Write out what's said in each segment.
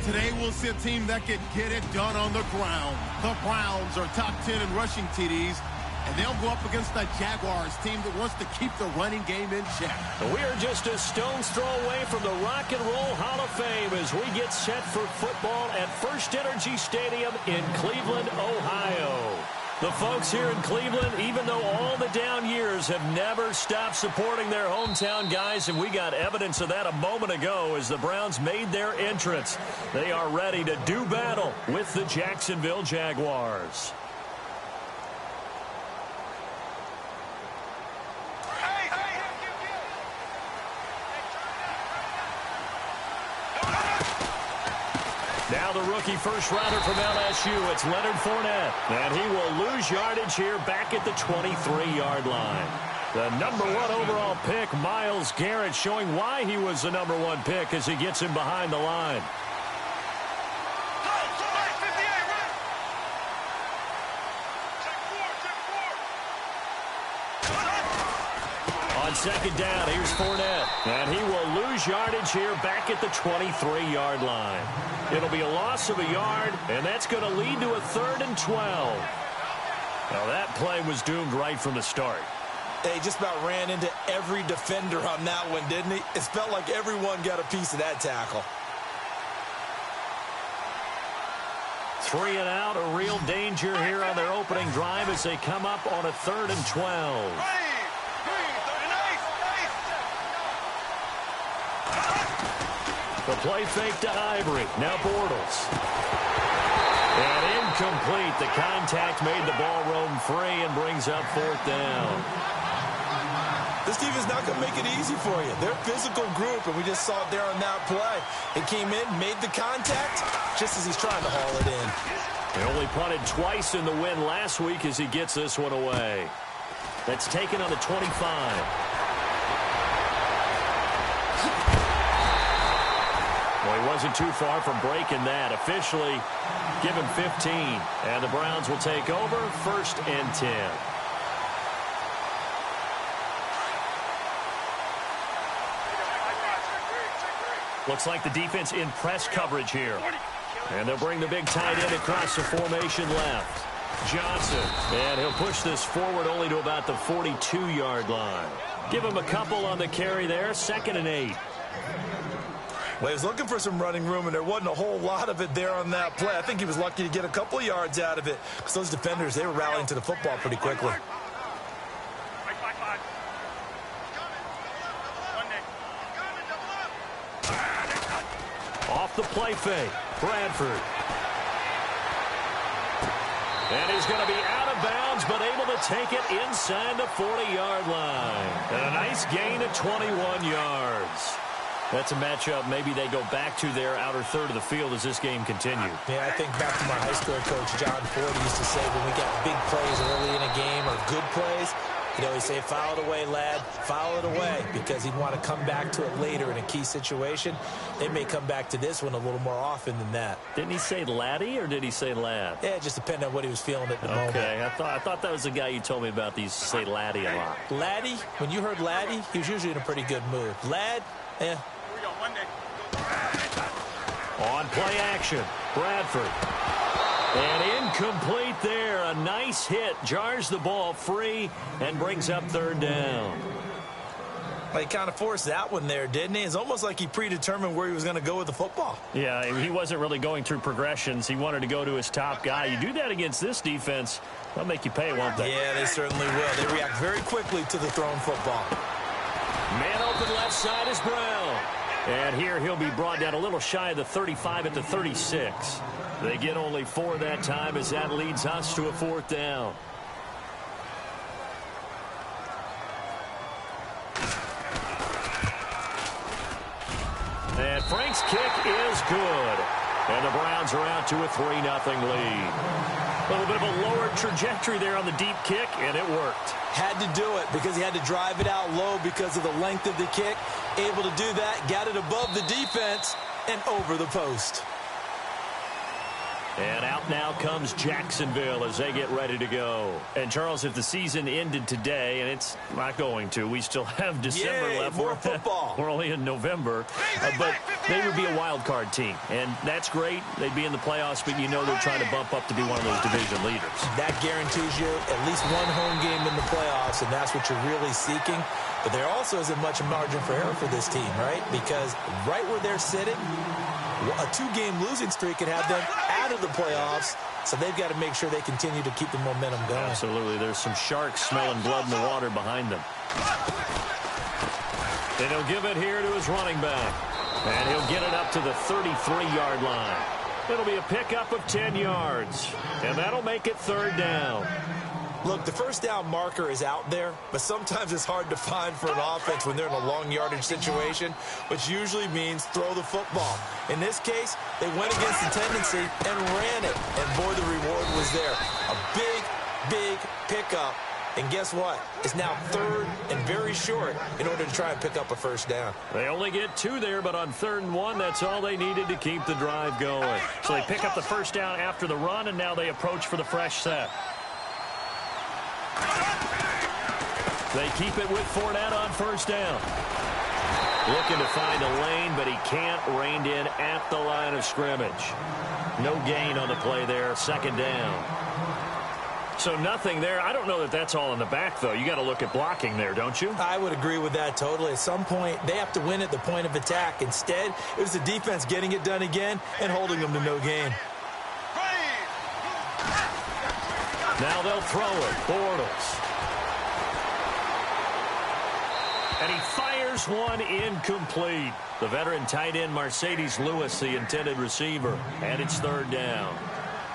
Today we'll see a team that can get it done on the ground. The Browns are top 10 in rushing TDs, and they'll go up against the Jaguars team that wants to keep the running game in check. We're just a stone's throw away from the Rock and Roll Hall of Fame as we get set for football at First Energy Stadium in Cleveland, Ohio. The folks here in Cleveland, even though all the down years, have never stopped supporting their hometown guys, and we got evidence of that a moment ago as the Browns made their entrance. They are ready to do battle with the Jacksonville Jaguars. Now the rookie first-rounder from LSU, it's Leonard Fournette. And he will lose yardage here back at the 23-yard line. The #1 overall pick, Myles Garrett, showing why he was the #1 pick as he gets him behind the line. On second down, here's Fournette. And he will lose yardage here back at the 23-yard line. It'll be a loss of a yard, and that's going to lead to a 3rd and 12. Now, that play was doomed right from the start. He just about ran into every defender on that one, didn't he? It felt like everyone got a piece of that tackle. 3 and out, a real danger here on their opening drive as they come up on a 3rd and 12. The play fake to Ivory. Now Bortles. And incomplete. The contact made the ball roam free and brings up 4th down. This team is not going to make it easy for you. They're a physical group, and we just saw it there on that play. It came in, made the contact, just as he's trying to haul it in. He only punted twice in the win last week as he gets this one away. That's taken on the 25. Well, he wasn't too far from breaking that. Officially, give him 15. And the Browns will take over 1st and 10. Looks like the defense in press coverage here. And they'll bring the big tight end across the formation left. Johnson. And he'll push this forward only to about the 42-yard line. Give him a couple on the carry there. 2nd and 8. Well, he was looking for some running room, and there wasn't a whole lot of it there on that play. I think he was lucky to get a couple of yards out of it because those defenders, they were rallying to the football pretty quickly. Off the play fake, Bradford. And he's going to be out of bounds, but able to take it inside the 40-yard line. And a nice gain of 21 yards. That's a matchup maybe they go back to their outer third of the field as this game continues. Yeah, I think back to my high school coach, John Ford, used to say when we got big plays early in a game or good plays, he'd always say, foul it away, lad, foul it away, because he'd want to come back to it later in a key situation. They may come back to this one a little more often than that. Didn't he say laddie or did he say lad? Yeah, it just depended on what he was feeling at the moment. Okay, I thought that was the guy you told me about. These say laddie a lot. Laddie, when you heard laddie, he was usually in a pretty good mood. Lad, eh. On play action, Bradford. And incomplete there. A nice hit. Jars the ball free and brings up 3rd down. Well, he kind of forced that one there, didn't he? It's almost like he predetermined where he was going to go with the football. Yeah, he wasn't really going through progressions. He wanted to go to his top guy. You do that against this defense, they'll make you pay, won't they? Yeah, they certainly will. They react very quickly to the thrown football. Man open left side is Brown. And here he'll be brought down a little shy of the 35 at the 36. They get only 4 that time as that leads us to a 4th down. And Frank's kick is good. And the Browns are out to a 3-0 lead. A little bit of a lower trajectory there on the deep kick, and it worked. Had to do it because he had to drive it out low because of the length of the kick. Able to do that, got it above the defense and over the post. And out now comes Jacksonville as they get ready to go. And, Charles, if the season ended today, and it's not going to, we still have December left. More football. We're only in November. But they would be a wild card team. And that's great. They'd be in the playoffs, but you know they're trying to bump up to be one of those division leaders. That guarantees you at least one home game in the playoffs, and that's what you're really seeking. But there also isn't much margin for error for this team, right? Because right where they're sitting, a 2-game losing streak could have them out of the playoffs, so they've got to make sure they continue to keep the momentum going. Absolutely. There's some sharks smelling blood in the water behind them. And he'll give it here to his running back. And he'll get it up to the 33-yard line. It'll be a pickup of 10 yards. And that'll make it 3rd down. Look, the first down marker is out there, but sometimes it's hard to find for an offense when they're in a long yardage situation, which usually means throw the football. In this case, they went against the tendency and ran it, and boy, the reward was there. A big, big pickup, and guess what? It's now 3rd and very short in order to try and pick up a first down. They only get 2 there, but on 3rd and 1, that's all they needed to keep the drive going. So they pick up the first down after the run, and now they approach for the fresh set. They keep it with Fournette on first down. Looking to find a lane, but he can't. Reined in at the line of scrimmage. No gain on the play there. 2nd down. So nothing there. I don't know that that's all in the back, though. You got to look at blocking there, don't you? I would agree with that totally. At some point, they have to win at the point of attack. Instead, it was the defense getting it done again and holding them to no gain. Now they'll throw it. Bortles. And he fires one incomplete. The veteran tight end Mercedes Lewis, the intended receiver. And it's 3rd down.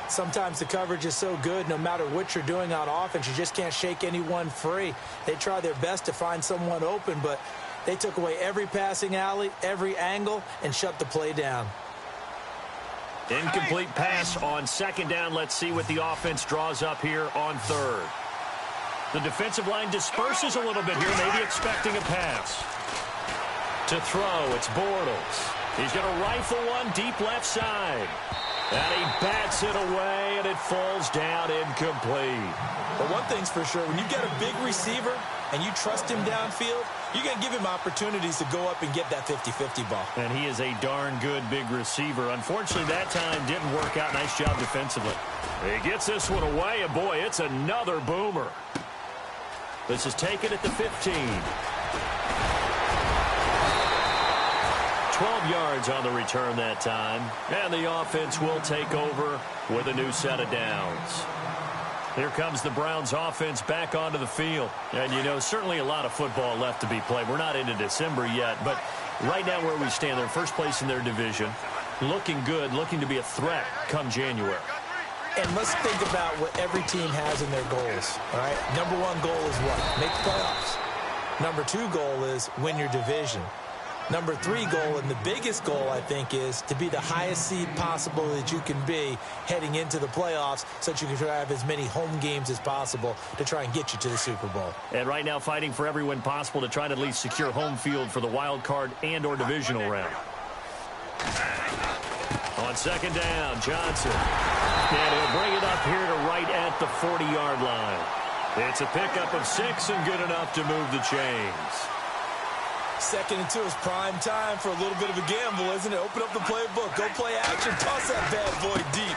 Sometimes the coverage is so good, no matter what you're doing on offense, you just can't shake anyone free. They try their best to find someone open, but they took away every passing alley, every angle, and shut the play down. Incomplete pass on 2nd down. Let's see what the offense draws up here on 3rd. The defensive line disperses a little bit here, maybe expecting a pass. To throw, it's Bortles. He's going to rifle one deep left side. And he bats it away, and it falls down incomplete. But one thing's for sure, when you've got a big receiver and you trust him downfield, you're going to give him opportunities to go up and get that 50-50 ball. And he is a darn good big receiver. Unfortunately, that time didn't work out. Nice job defensively. He gets this one away, and boy, it's another boomer. This is taken at the 15. 12 yards on the return that time. And the offense will take over with a new set of downs. Here comes the Browns offense back onto the field. And, you know, certainly a lot of football left to be played. We're not into December yet, but right now where we stand, they're first place in their division. Looking good, looking to be a threat come January. And let's think about what every team has in their goals, all right? Number 1 goal is what? Make the playoffs. Number 2 goal is win your division. Number 3 goal, and the biggest goal, I think, is to be the highest seed possible that you can be heading into the playoffs so that you can try to have as many home games as possible to try and get you to the Super Bowl. And right now fighting for every win possible to try to at least secure home field for the wild card and or divisional round. On 2nd down, Johnson. And he'll bring it up here to right at the 40-yard line. It's a pickup of 6 and good enough to move the chains. 2nd and 2 is prime time for a little bit of a gamble, isn't it? Open up the playbook, go play action, toss that bad boy deep.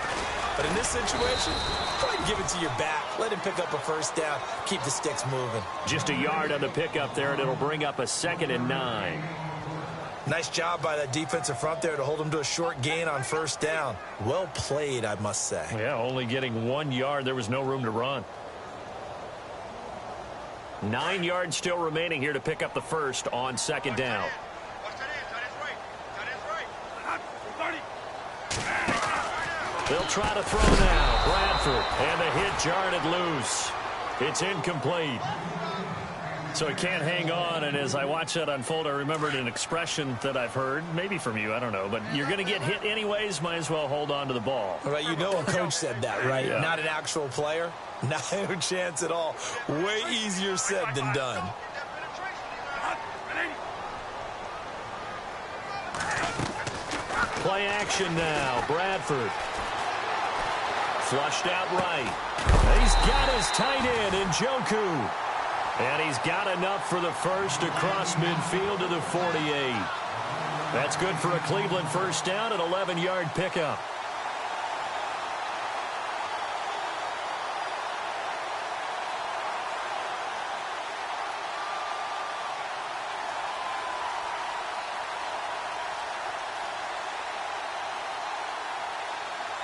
But in this situation, go ahead and give it to your back. Let him pick up a first down, keep the sticks moving. Just a yard on the pickup there, and it'll bring up a 2nd and 9. Nice job by that defensive front there to hold him to a short gain on first down. Well played, I must say. Yeah, only getting 1 yard. There was no room to run. 9 yards still remaining here to pick up the first on 2nd down. They'll try to throw now. Bradford, and the hit jarred it loose. It's incomplete. So he can't hang on, and as I watch that unfold, I remembered an expression that I've heard, maybe from you, I don't know, but you're going to get hit anyways, might as well hold on to the ball. All right, you know a coach said that, right? Yeah. Not an actual player. Not a chance at all. Way easier said than done. Play action now. Bradford. Flushed out right. He's got his tight end in Njoku. And he's got enough for the first across midfield to the 48. That's good for a Cleveland first down, an 11-yard pickup.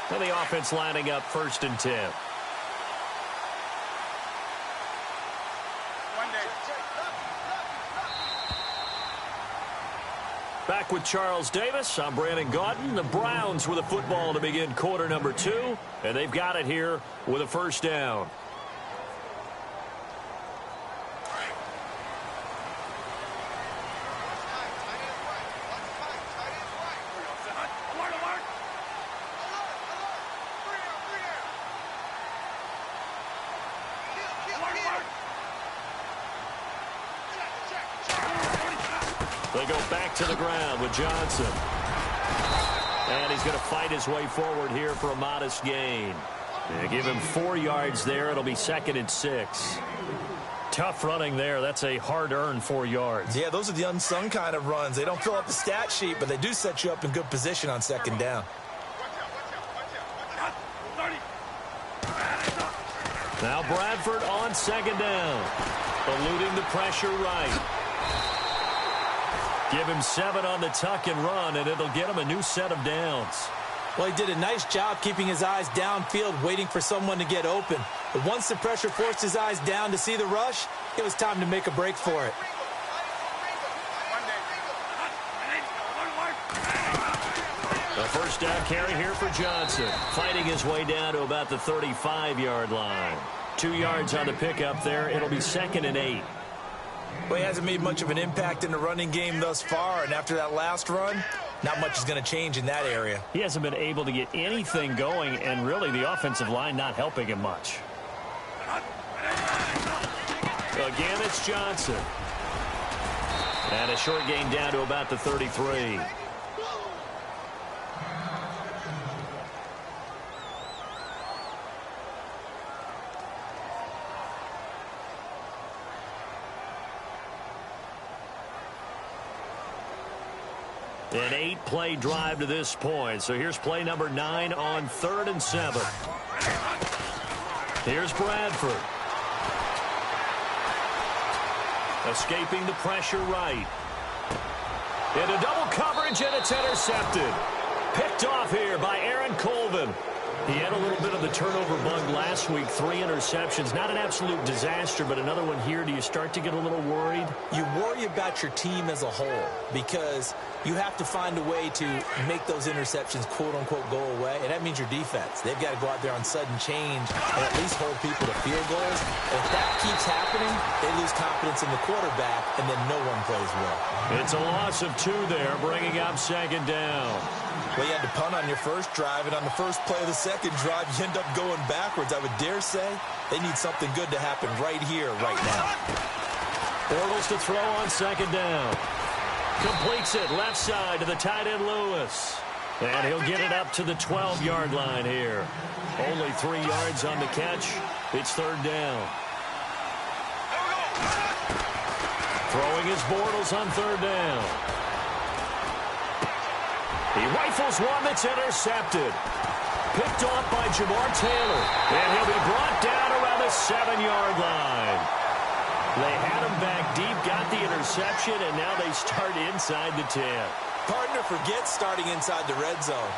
And the offense lining up 1st and 10. Back with Charles Davis. I'm Brandon Gaudin. The Browns with the football to begin quarter number 2. And they've got it here with a first down. They go back to the ground with Johnson. And he's going to fight his way forward here for a modest gain. They give him 4 yards there. It'll be 2nd and 6. Tough running there. That's a hard-earned 4 yards. Yeah, those are the unsung kind of runs. They don't fill up the stat sheet, but they do set you up in good position on 2nd down. Now Bradford on 2nd down. Eluding the pressure right. Give him 7 on the tuck and run, and it'll get him a new set of downs. Well, he did a nice job keeping his eyes downfield, waiting for someone to get open. But once the pressure forced his eyes down to see the rush, it was time to make a break for it. A first down carry here for Johnson. Fighting his way down to about the 35-yard line. 2 yards on the pickup there. It'll be 2nd and 8. Well, he hasn't made much of an impact in the running game thus far, and after that last run, not much is going to change in that area. He hasn't been able to get anything going, and really the offensive line not helping him much. Again, it's Johnson. And a short gain down to about the 33. An 8-play drive to this point. So here's play number 9 on 3rd and 7. Here's Bradford. Escaping the pressure right. Into double coverage, and it's intercepted. Picked off here by Aaron Colvin. He had a little bit of the turnover bug last week. 3 interceptions. Not an absolute disaster, but another one here. Do you start to get a little worried? You worry about your team as a whole because you have to find a way to make those interceptions, quote-unquote, go away, and that means your defense. They've got to go out there on sudden change and at least hold people to field goals. And if that keeps happening, they lose confidence in the quarterback, and then no one plays well. It's a loss of 2 there, bringing up 2nd down. Well, you had to punt on your first drive, and on the first play of the second drive, you end up going backwards. I would dare say they need something good to happen right here, right now. Bortles to throw on 2nd down. Completes it left side to the tight end Lewis. And he'll get it up to the 12-yard line here. Only 3 yards on the catch. It's 3rd down. Throwing his Bortles on 3rd down. He rifles one that's intercepted. Picked off by Jamar Taylor. And he'll be brought down around the 7-yard line. They had him back deep, got the interception, and now they start inside the 10. Partner forgets starting inside the red zone.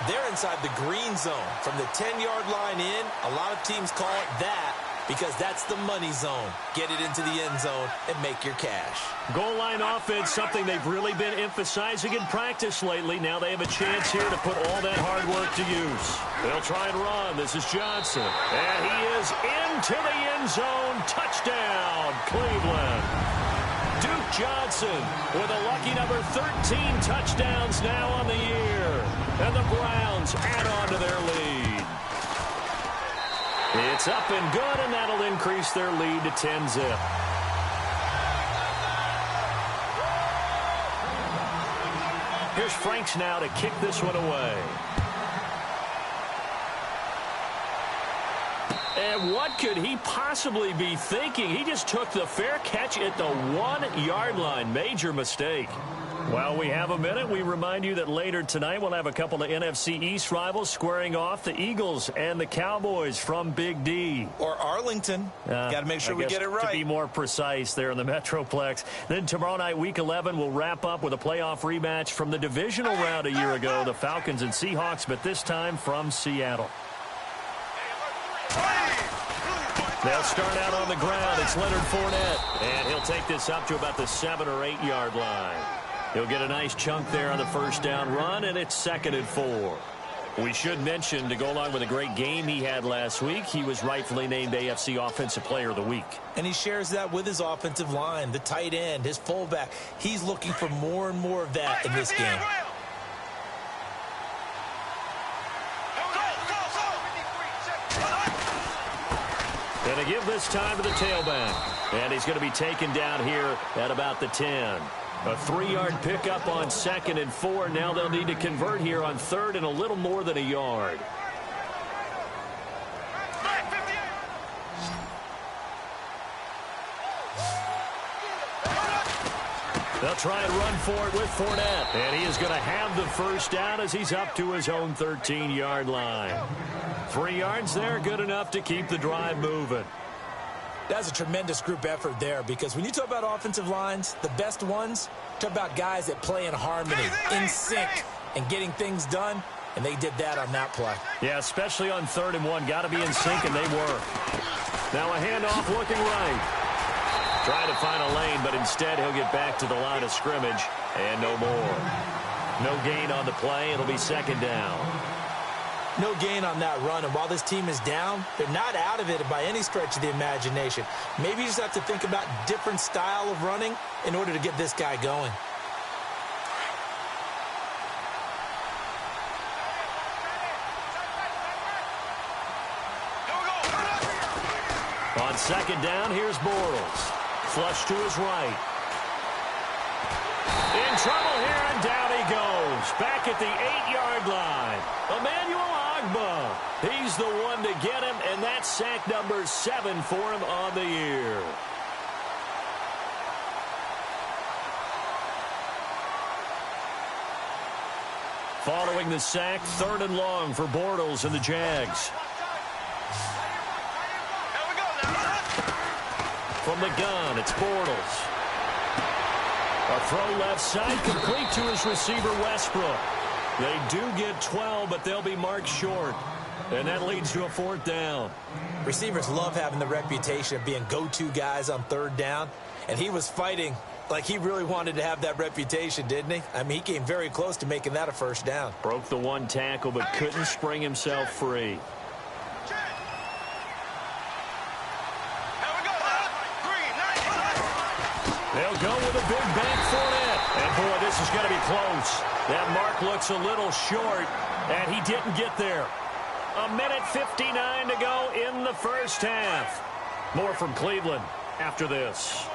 They're inside the green zone. From the 10-yard line in, a lot of teams call it that because that's the money zone. Get it into the end zone and make your cash. Goal line offense, something they've really been emphasizing in practice lately. Now they have a chance here to put all that hard work to use. They'll try and run. This is Johnson. And he is into the end zone. Touchdown, Cleveland. Duke Johnson with a lucky number 13 touchdowns now on the year. And the Browns add on to their lead. It's up and good, and that'll increase their lead to 10-zip. Here's Franks now to kick this one away. what could he possibly be thinking? He just took the fair catch at the 1-yard line. Major mistake. While we have a minute, we remind you that later tonight we'll have a couple of NFC East rivals squaring off, the Eagles and the Cowboys from Big D. Or Arlington. Got to make sure we get it right. To be more precise there in the Metroplex. Then tomorrow night, Week 11, we'll wrap up with a playoff rematch from the divisional round a year ago, the Falcons and Seahawks, but this time from Seattle. They'll start out on the ground. It's Leonard Fournette, and he'll take this up to about the 7- or 8-yard line. He'll get a nice chunk there on the first down run, and it's 2nd and 4. We should mention, to go along with a great game he had last week, he was rightfully named AFC Offensive Player of the Week. And he shares that with his offensive line, the tight end, his fullback. He's looking for more and more of that in this game. Going to give this time to the tailback. And he's going to be taken down here at about the 10. A 3-yard pickup on 2nd and 4. Now they'll need to convert here on 3rd and a little more than a yard. They'll try and run for it with Fournette. And he is going to have the first down as he's up to his own 13-yard line. 3 yards there, good enough to keep the drive moving. That's a tremendous group effort there, because when you talk about offensive lines, the best ones, talk about guys that play in harmony, in sync, and getting things done, and they did that on that play. Yeah, especially on 3rd and 1. Got to be in sync, and they were. Now a handoff looking right. Trying to find a lane, but instead he'll get back to the line of scrimmage, and no more. No gain on the play. It'll be 2nd down. No gain on that run, and while this team is down, they're not out of it by any stretch of the imagination. Maybe you just have to think about different style of running in order to get this guy going. On 2nd down, here's Bortles. Flush to his right. In trouble here, and down he goes. Back at the 8-yard line. Emmanuel Ogbah. He's the one to get him, and that's sack number 7 for him on the year. Following the sack, 3rd and long for Bortles and the Jags. From the gun, it's Bortles. A throw left side, complete to his receiver, Westbrook. They do get 12, but they'll be marked short. And that leads to a 4th down. Receivers love having the reputation of being go-to guys on 3rd down. And he was fighting like he really wanted to have that reputation, didn't he? I mean, he came very close to making that a 1st down. Broke the 1 tackle, but couldn't spring himself free. They'll go with a big bank Fournette. And, boy, this is going to be close. That mark looks a little short, and he didn't get there. 1:59 to go in the first half. More from Cleveland after this.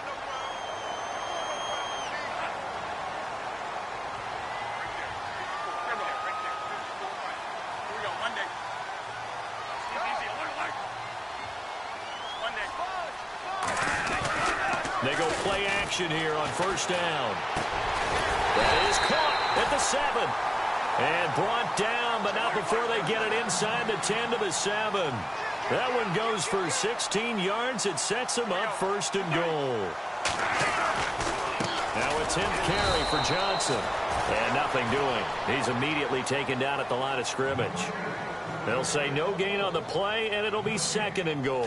They go play action here on 1st down. That is caught at the 7. And brought down, but not before they get it inside the 10 to the 7. That one goes for 16 yards. It sets them up 1st and goal. Now a 10th carry for Johnson. And nothing doing. He's immediately taken down at the line of scrimmage. They'll say no gain on the play, and it'll be 2nd and goal.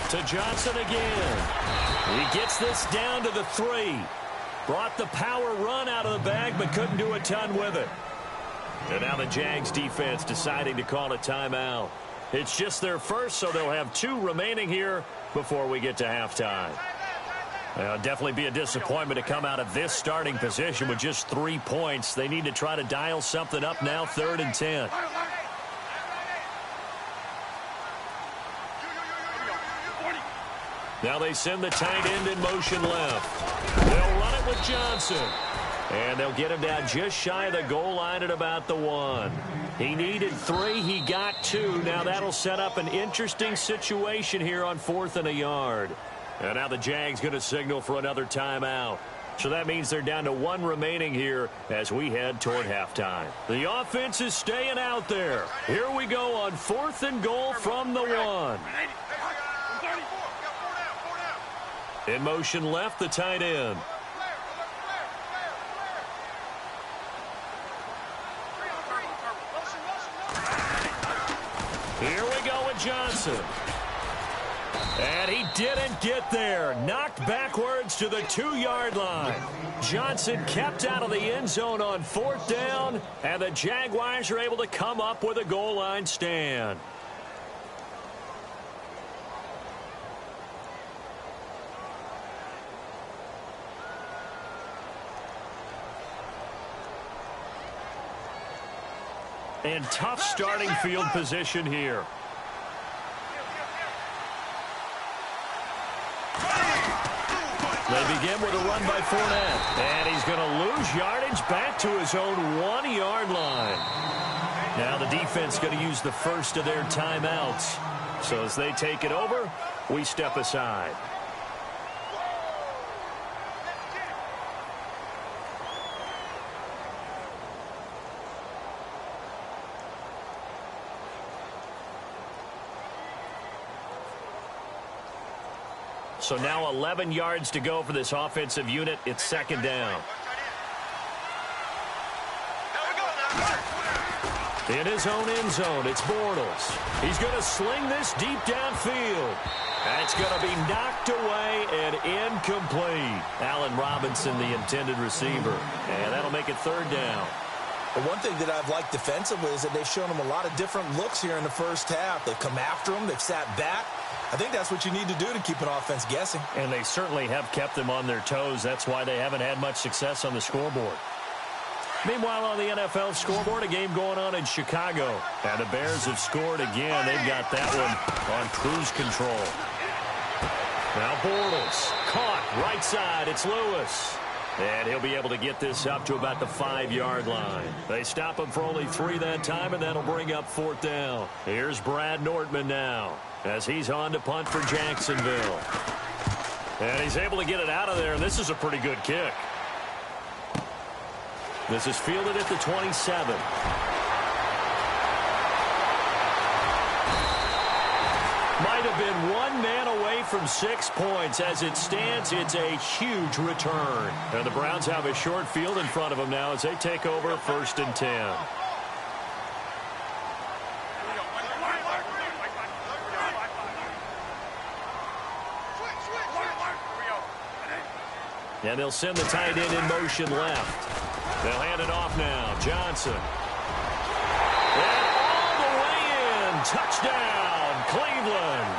To Johnson again. He gets this down to the 3. Brought the power run out of the bag, but couldn't do a ton with it. And now the Jags defense deciding to call a timeout. It's just their first, so they'll have 2 remaining here before we get to halftime. It'll definitely be a disappointment to come out of this starting position with just 3 points. They need to try to dial something up now, 3rd and 10. Now they send the tight end in motion left. They'll run it with Johnson. And they'll get him down just shy of the goal line at about the 1. He needed 3. He got 2. Now that'll set up an interesting situation here on 4th and a yard. And now the Jags going to signal for another timeout. So that means they're down to 1 remaining here as we head toward halftime. The offense is staying out there. Here we go on 4th and goal from the 1. In motion left, the tight end. Here we go with Johnson. And he didn't get there. Knocked backwards to the 2-yard line. Johnson kept out of the end zone on 4th down, and the Jaguars are able to come up with a goal line stand. And tough starting field position here. They begin with a run by Fournette. And he's going to lose yardage back to his own 1-yard line. Now the defense going to use the first of their timeouts. So as they take it over, we step aside. So now 11 yards to go for this offensive unit. It's 2nd down. In his own end zone, it's Bortles. He's going to sling this deep downfield. That's going to be knocked away and incomplete. Allen Robinson, the intended receiver. And that'll make it 3rd down. But one thing that I've liked defensively is that they've shown him a lot of different looks here in the first half. They've come after him. They've sat back. I think that's what you need to do to keep an offense guessing. And they certainly have kept them on their toes. That's why they haven't had much success on the scoreboard. Meanwhile, on the NFL scoreboard, a game going on in Chicago. And the Bears have scored again. They've got that one on cruise control. Now Bortles, caught right side. It's Lewis. And he'll be able to get this up to about the 5-yard line. They stop him for only 3 that time, and that'll bring up 4th down. Here's Brad Nortman now as he's on to punt for Jacksonville. And he's able to get it out of there, and this is a pretty good kick. This is fielded at the 27. Might have been 1 man away from 6 points. As it stands, it's a huge return. And the Browns have a short field in front of them now as they take over 1st and 10. And they'll send the tight end in motion left. They'll hand it off now. Johnson. And all the way in. Touchdown, Cleveland.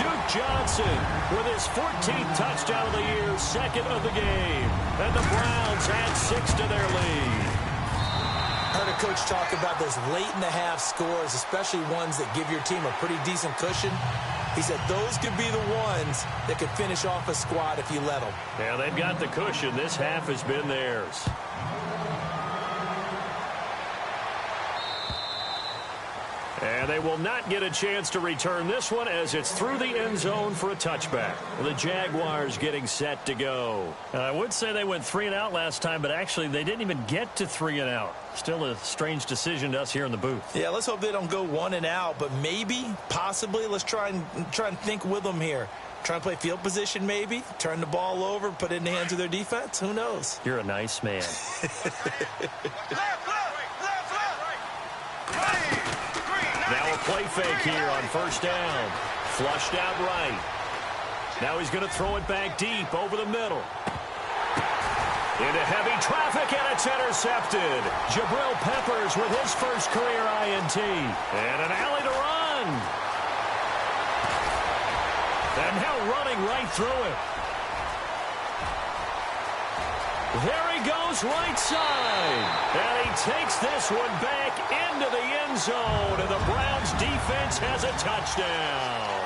Duke Johnson with his 14th touchdown of the year, 2nd of the game. And the Browns add 6 to their lead. I heard a coach talk about those late-in-the-half scores, especially ones that give your team a pretty decent cushion. He said those could be the ones that could finish off a squad if you let them. Yeah, they've got the cushion. This half has been theirs. And they will not get a chance to return this one as it's through the end zone for a touchback. The Jaguars getting set to go. I would say they went 3 and out last time, but actually they didn't even get to 3 and out. Still a strange decision to us here in the booth. Yeah, let's hope they don't go 1 and out, but maybe, possibly, let's try and think with them here. Try and play field position maybe, turn the ball over, put it in the hands of their defense. Who knows? You're a nice man. Now a play fake here on 1st down. Flushed out right. Now he's going to throw it back deep over the middle. Into heavy traffic, and it's intercepted. Jabril Peppers with his first career INT. And an alley to run. And now running right through it. There he goes right side. And he takes this one back into the end zone. And the Browns defense has a touchdown.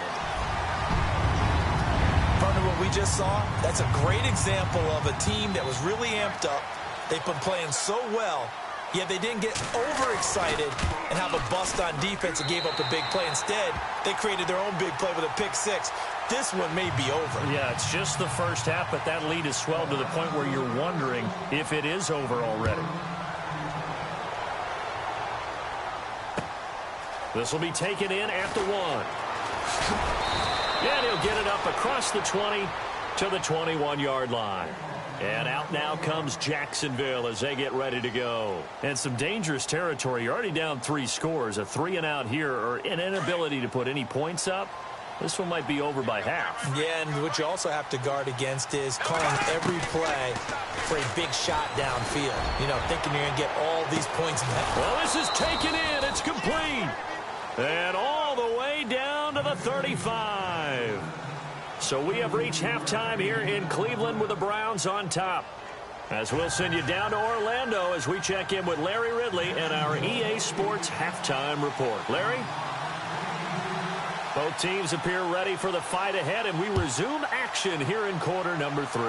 just saw, that's a great example of a team that was really amped up. They've been playing so well, yet they didn't get overexcited and have a bust on defense and gave up a big play. Instead, they created their own big play with a pick six. This one may be over. Yeah, it's just the first half, but that lead has swelled to the point where you're wondering if it is over already. This will be taken in at the 1. And he'll get it up across the 20 to the 21-yard line. And out now comes Jacksonville as they get ready to go. And some dangerous territory. You're already down 3 scores. A 3-and-out here, or an inability to put any points up. This one might be over by half. Yeah, and what you also have to guard against is calling every play for a big shot downfield. You know, thinking you're going to get all these points back. Well, this is taken in. It's complete. And all the way down to the 35. So we have reached halftime here in Cleveland with the Browns on top. As we'll send you down to Orlando as we check in with Larry Ridley and our EA Sports halftime report. Larry? Both teams appear ready for the fight ahead, and we resume action here in quarter number 3.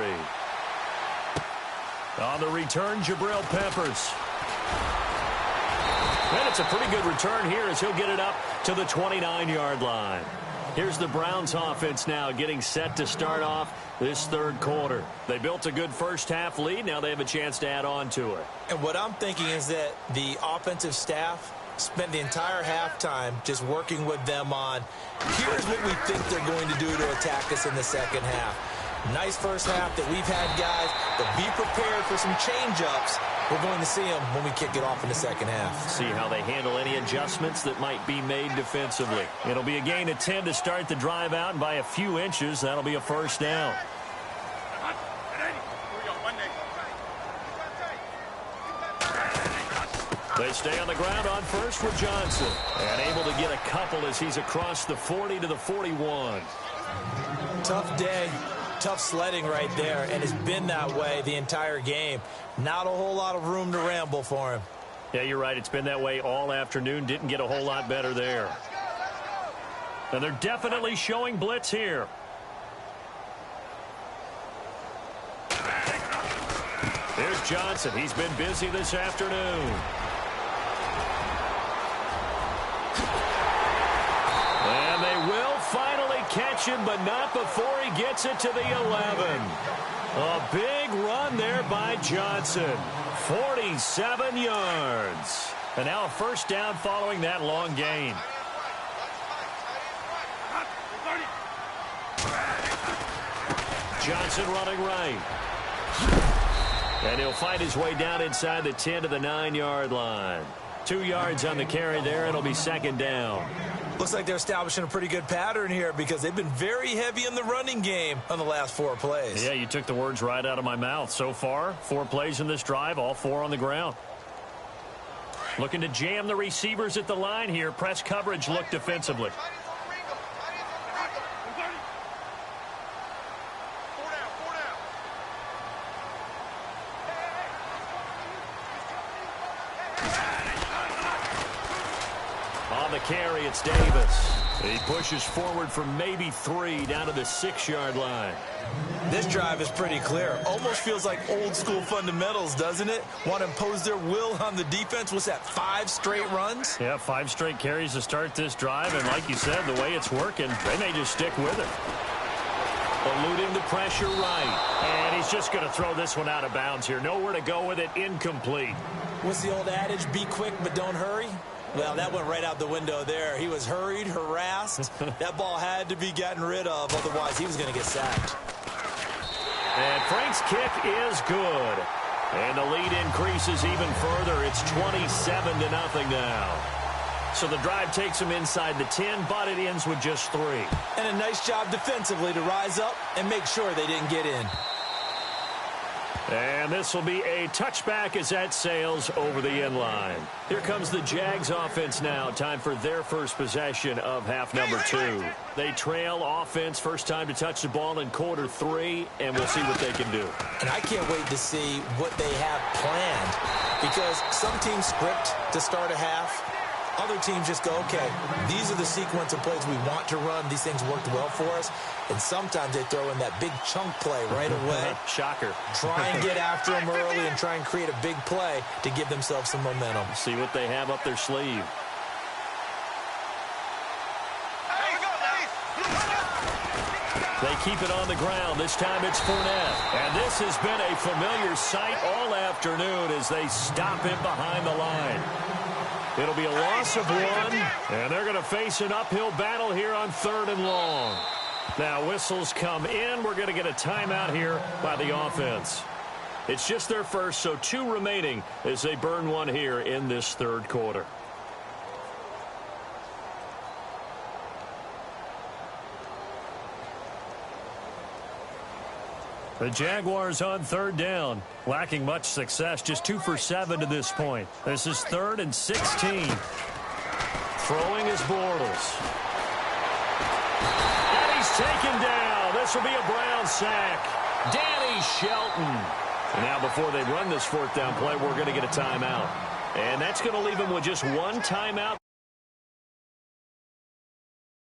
On the return, Jabril Peppers. And it's a pretty good return here as he'll get it up to the 29-yard line. Here's the Browns offense now getting set to start off this third quarter. They built a good first half lead. Now they have a chance to add on to it. And what I'm thinking is that the offensive staff spent the entire halftime just working with them on, here's what we think they're going to do to attack us in the second half. Nice first half that we've had, guys, but be prepared for some change-ups. We're going to see them when we kick it off in the second half. See how they handle any adjustments that might be made defensively. It'll be a gain of 10 to start the drive out, and by a few inches, that'll be a first down. They stay on the ground on first with Johnson. And able to get a couple as he's across the 40 to the 41. Tough day. Tough sledding right there, and it's been that way the entire game. Not a whole lot of room to ramble for him. Yeah, you're right. It's been that way all afternoon. Didn't get a whole lot better there. And they're definitely showing blitz here. Here's Johnson. He's been busy this afternoon. And they will finally catch him, but not before he gets it to the 11. A big run there by Johnson. 47 yards. And now a first down following that long gain. Johnson running right. And he'll find his way down inside the 10 to the 9-yard line. 2 yards on the carry there. It'll be second down. Looks like they're establishing a pretty good pattern here because they've been very heavy in the running game on the last 4 plays. Yeah, you took the words right out of my mouth. So far, 4 plays in this drive, all 4 on the ground. Looking to jam the receivers at the line here. Press coverage look defensively. On the carry, it's Davis. He pushes forward for maybe 3 down to the 6-yard line. This drive is pretty clear. Almost feels like old school fundamentals, doesn't it? Want to impose their will on the defense. What's that, 5 straight runs? Yeah, 5 straight carries to start this drive. And like you said, the way it's working, they may just stick with it. Eluding the pressure right. And he's just going to throw this one out of bounds here. Nowhere to go with it. Incomplete. What's the old adage? Be quick, but don't hurry. Well, that went right out the window there. He was hurried, harassed. That ball had to be gotten rid of. Otherwise, he was going to get sacked. And Frank's kick is good. And the lead increases even further. It's 27-0 now. So the drive takes him inside the 10, but it ends with just 3. And a nice job defensively to rise up and make sure they didn't get in. And this will be a touchback as that sails over the end line. Here comes the Jags offense now. Time for their first possession of half number 2. They trail offense, first time to touch the ball in quarter 3, and we'll see what they can do. And I can't wait to see what they have planned, because some teams script to start a half, Other teams just go, okay, these are the sequence of plays we want to run. These things worked well for us. And sometimes they throw in that big chunk play right away. Shocker. Try and get after them early and try and create a big play to give themselves some momentum. See what they have up their sleeve. They keep it on the ground. This time it's Fournette. And this has been a familiar sight all afternoon as they stop him behind the line. It'll be a loss of 1, and they're going to face an uphill battle here on 3rd and long. Now whistles come in. We're going to get a timeout here by the offense. It's just their first, so 2 remaining as they burn 1 here in this 3rd quarter. The Jaguars on 3rd down, lacking much success, just 2 for 7 to this point. This is 3rd and 16. Throwing is Bortles. And he's taken down. This will be a Brown sack. Danny Shelton. And now before they run this 4th down play, we're going to get a timeout. And that's going to leave him with just 1 timeout.